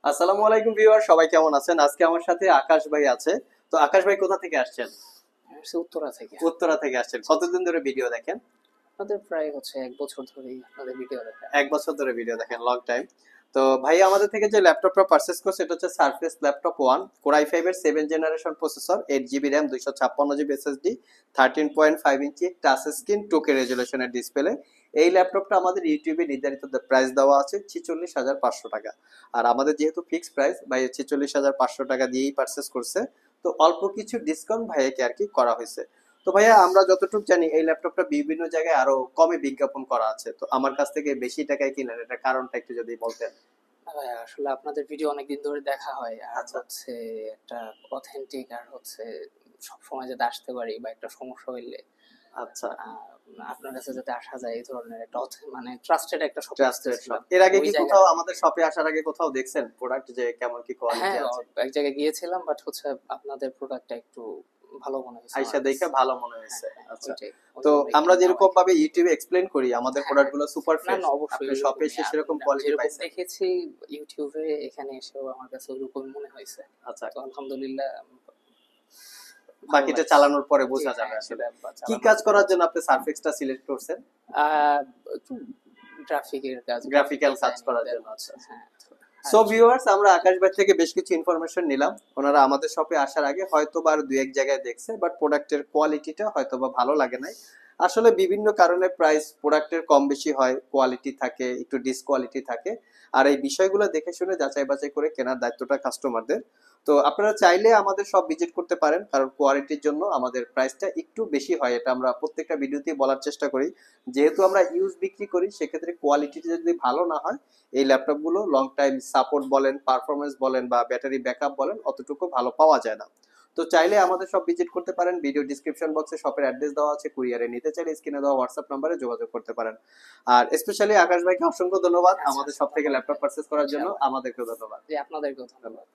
আসসালামু আলাইকুম ভিউয়ার, সবাই কেমন আছেন? আজকে আমার সাথে আকাশ ভাই আছে। তো আকাশ ভাই কোথা থেকে আসছেন? সে উত্তরা থেকে। উত্তরা থেকে আসছেন। কতদিন ধরে ভিডিও দেখেন? আপনাদের প্রায় হচ্ছে ১ বছর ধরেই আপনাদের ভিডিও দেখা। 1 বছর ধরে ভিডিও দেখেন, লং টাইম। তো ভাই আমাদের থেকে যে ল্যাপটপটা পারচেস করছে এটা হচ্ছে সারফেস ল্যাপটপ 1 কোর i5 এর 7 generation processor, 8 GB RAM, 256 GB SSD, 13.5 inch touch screen, 2K রেজুলেশনের ডিসপ্লে। এই ল্যাপটপটা আমাদের ইউটিউবে নির্ধারিত প্রাইস দেওয়া আছে 46,500 টাকা। আর আমাদের যেহেতু ফিক্সড প্রাইস, ভাই 46,500 টাকা দিয়েই পারচেস করছে। তো অল্প কিছু ডিসকাউন্ট ভাইয়াকে আর কি করা হয়েছে। তো ভাইয়া আমরা যতটুকু জানি এই ল্যাপটপটা বিভিন্ন জায়গায় আরো কমে বিজ্ঞাপন করা আছে, তো আমার কাছ থেকে বেশি টাকায় কিনলেন, এটা কারণটা একটু যদি বলতেন। আসলে আপনাদের ভিডিও অনেকদিন ধরে দেখা হয়। আর আচ্ছা। হচ্ছে একটা অথেন্টিক আর হচ্ছে সবসময় যাতে আসতে পারি বা একটা সমস্যা হইলে আচ্ছা। আ আপনার কাছে যাতে আসা যায় এই ধরনের একটা মানে ট্রাস্টেড একটা শপে ট্রাস্টেড আসতেছিলাম। শপ। এর আগে ওই কি জায়গা কোথাও থেকে আমাদের শপে আসার আগে কোথাও দেখছেন প্রোডাক্ট যে কেমন কি কোয়ালিটি হ্যাঁ, আছে? এক জায়গায় গিয়েছিলাম বাট হচ্ছে আপনাদের প্রোডাক্টটা একটু ভালো মনে হয়েছে আইসা আমার দেখে কাছে। ভালো মনে হ্যাঁ, হয়েছে। হ্যাঁ, আচ্ছা। ওইটাই। তো ওইজন্যই আমরা নেওয়া যেরকম ভাবে এখানে। ইউটিউবে এক্সপ্লেন করি আমাদের হ্যাঁ, প্রোডাক্ট গুলো সুপার না, ফ্রেশ, না অবশ্যই আপনি শপে ওইরকমই। এসে সেরকম কোয়ালিটি যেরকম পাইছেন? দেখেছি YouTube এ এখানে এসেও আমার কাছে ওইরকমই মনে হয়েছে। আচ্ছা। তো আলহামদুলিল্লাহ ভালো বাকিটা লাগছে। চালানোর পরে জি, বোঝা যাবে হ্যাঁ, আসলে। সেটা কি চালানোর কাজ পরে করার জন্য বুঝা আপনি সারফেক্সটা সিলেক্ট করছেন? আ একটু গ্রাফিকের কাজ, গ্রাফিক গ্রাফিক্যাল কাজ ডিজাইনিং করার দেন জন্য। হচ্ছে আচ্ছা, আচ্ছা। হ্যাঁ। আর সো ভিউয়ার্স, আমরা আকাশ ভাই থেকে বেশ কিছু ইনফরমেশন নিলাম। ওনারা আমাদের শপে আসার আগে হয়তোবা আর দুই এক জায়গায় দেখছে, বাট প্রোডাক্টের কোয়ালিটিটা হয়তোবা ভালো লাগে নাই। আসলে বিভিন্ন কারণে প্রাইস প্রোডাক্টের কম বেশি হয়, কোয়ালিটি থাকে, একটু ডিসকোয়ালিটি থাকে। আর এই বিষয়গুলো দেখে শুনে যাচাই বাছাই করে কেনার দায়িত্বটা কাস্টমারদের। তো আপনারা চাইলে আমাদের সব ভিজিট করতে পারেন, কারণ কোয়ালিটির জন্য আমাদের প্রাইসটা একটু বেশি হয়, এটা আমরা প্রত্যেকটা ভিডিওতেই বলার চেষ্টা করি। যেহেতু আমরা ইউজ বিক্রি করি, সেক্ষেত্রে কোয়ালিটিটা যদি ভালো না হয়, এই ল্যাপটপ গুলো লং টাইম সাপোর্ট বলেন, পারফরমেন্স বলেন বা ব্যাটারি ব্যাকআপ বলেন, অতটুকু ভালো পাওয়া যায় না। তো চাইলে আমাদের সব ভিজিট করতে পারেন। ভিডিও ডিসক্রিপশন বক্সে শপের অ্যাড্রেস দেওয়া আছে, কুরিয়ারে নিতে চাইলে স্ক্রিনে দেওয়া হোয়াটসঅ্যাপ নাম্বারে যোগাযোগ করতে পারেন। আর স্পেশালি আকাশ ভাইকে অসংখ্য ধন্যবাদ আচ্ছা, আমাদের আচ্ছা শপ থেকে ধন্যবাদ ল্যাপটপ ভাই। পারচেস করার জন্য। ইনশাআল্লাহ। আমাদেরকেও ধন্যবাদ। জি, আপনাদেরকেও ধন্যবাদ। ধন্যবাদ।